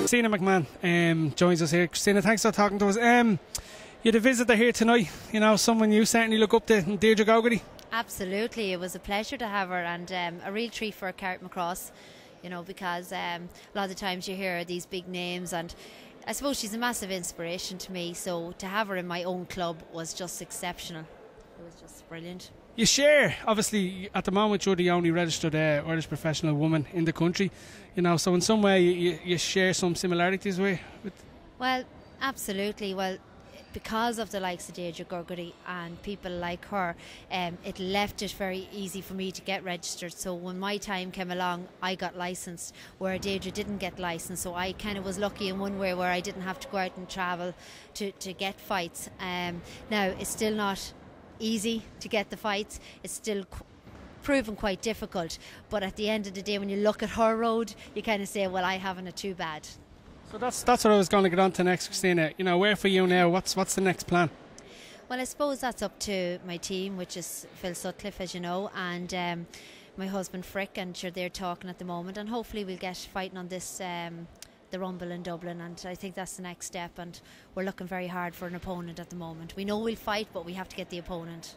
Christina McMahon joins us here. Christina, thanks for talking to us. You had a visitor here tonight, you know, someone you certainly look up to, Deirdre Gogarty. Absolutely, it was a pleasure to have her, and a real treat for Carrick Macross, you know, because a lot of the times you hear these big names, and I suppose she's a massive inspiration to me, so to have her in my own club was just exceptional. It was just brilliant. You share, obviously, at the moment you're the only registered Irish professional woman in the country, you know, so in some way you share some similarities with. Well, absolutely. Well, because of the likes of Deirdre Gogarty and people like her, it left it very easy for me to get registered. So when my time came along, I got licensed, where Deirdre didn't get licensed. So I kind of was lucky in one way where I didn't have to go out and travel to get fights. Now, it's still not easy to get the fights. It's still proven quite difficult. But at the end of the day, when you look at her road, you kind of say, well, I haven't it too bad. So that's what I was going to get on to next, Christina. You know, where for you now? What's the next plan? Well, I suppose that's up to my team, which is Phil Sutcliffe, as you know, and my husband Frick, and sure, they're talking at the moment, and hopefully we'll get fighting on this the Rumble in Dublin, and I think that's the next step, and we're looking very hard for an opponent at the moment. We know we'll fight, but we have to get the opponent.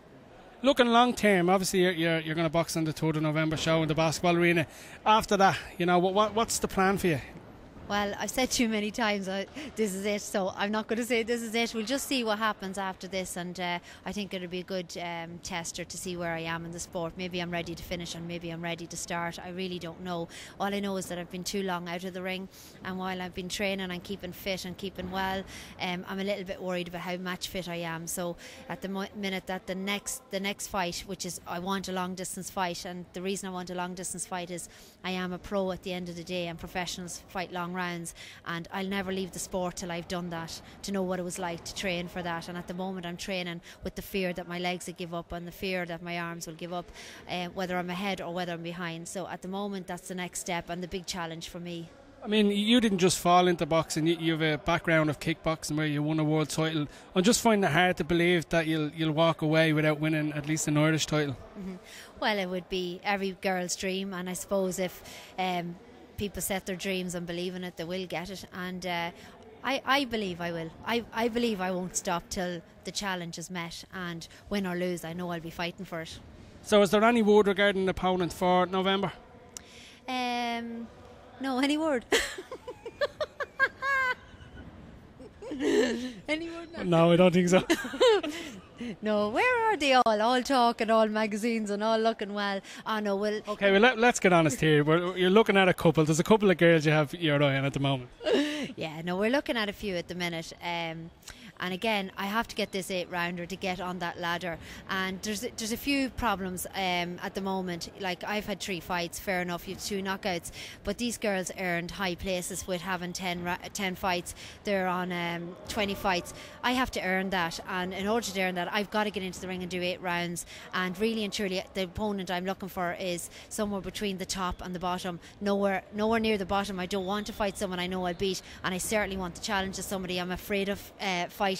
Looking long term, obviously you're going to box on the 3rd of November show in the basketball arena. After that, you know, what's the plan for you? Well, I've said too many times this is it, so I'm not going to say this is it. We'll just see what happens after this, and I think it'll be a good tester to see where I am in the sport. Maybe I'm ready to finish and maybe I'm ready to start. I really don't know. All I know is that I've been too long out of the ring, and while I've been training and keeping fit and keeping well, I'm a little bit worried about how match fit I am. So at the minute that the next fight, which is I want a long distance fight, and the reason I want a long distance fight is I am a pro at the end of the day, and professionals fight long rounds, and I'll never leave the sport till I've done that, to know what it was like to train for that. And at the moment I'm training with the fear that my legs will give up and the fear that my arms will give up, whether I'm ahead or whether I'm behind. So at the moment that's the next step and the big challenge for me. I mean, you didn't just fall into boxing. You have a background of kickboxing where you won a world title. I'm just finding it hard to believe that you'll walk away without winning at least an Irish title. Well, it would be every girl's dream, and I suppose if people set their dreams and believe in it, they will get it, and I believe I will. I believe I won't stop till the challenge is met, and win or lose, I know I'll be fighting for it. So is there any word regarding the opponent for November? No, any word? Any word? No, I don't think so. No, where are they all talking, all magazines and all looking well? Oh no, well... Okay, well let's get honest here. You're looking at a couple. There's a couple of girls you have your eye on at the moment. Yeah, no, we're looking at a few at the minute. And again, I have to get this 8-rounder to get on that ladder. And there's a few problems at the moment. Like, I've had 3 fights, fair enough, you've 2 knockouts. But these girls earned high places with having 10 fights. They're on 20 fights. I have to earn that. And in order to earn that, I've got to get into the ring and do 8 rounds. And really and truly, the opponent I'm looking for is somewhere between the top and the bottom. Nowhere near the bottom. I don't want to fight someone I know I'll beat. And I certainly want to challenge somebody I'm afraid of fighting.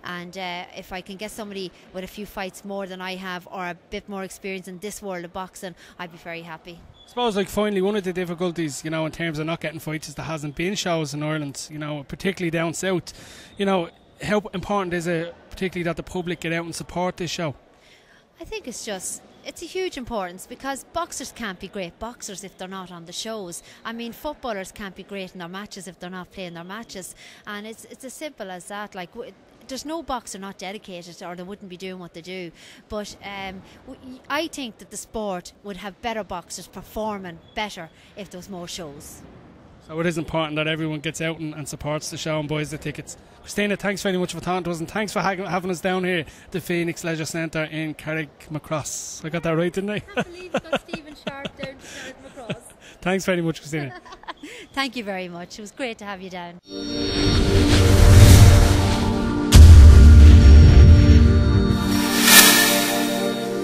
And if I can get somebody with a few fights more than I have, or a bit more experience in this world of boxing, I'd be very happy. I suppose, like, finally, one of the difficulties, you know, in terms of not getting fights is there hasn't been shows in Ireland, you know, particularly down south. You know, how important is it, particularly, that the public get out and support this show? I think it's a huge importance, because boxers can't be great boxers if they're not on the shows. I mean, footballers can't be great in their matches if they're not playing their matches, and it's as simple as that. Like, there's no boxer not dedicated, or they wouldn't be doing what they do. But I think that the sport would have better boxers performing better if there was more shows. So it is important that everyone gets out and supports the show and buys the tickets. Christina, thanks very much for talking to us, and thanks for having us down here at the Phoenix Leisure Centre in Carrick Macross. I got that right, didn't I? I believe you got Stephen Sharp down to Carrick Macross. Thanks very much, Christina. Thank you very much. It was great to have you down.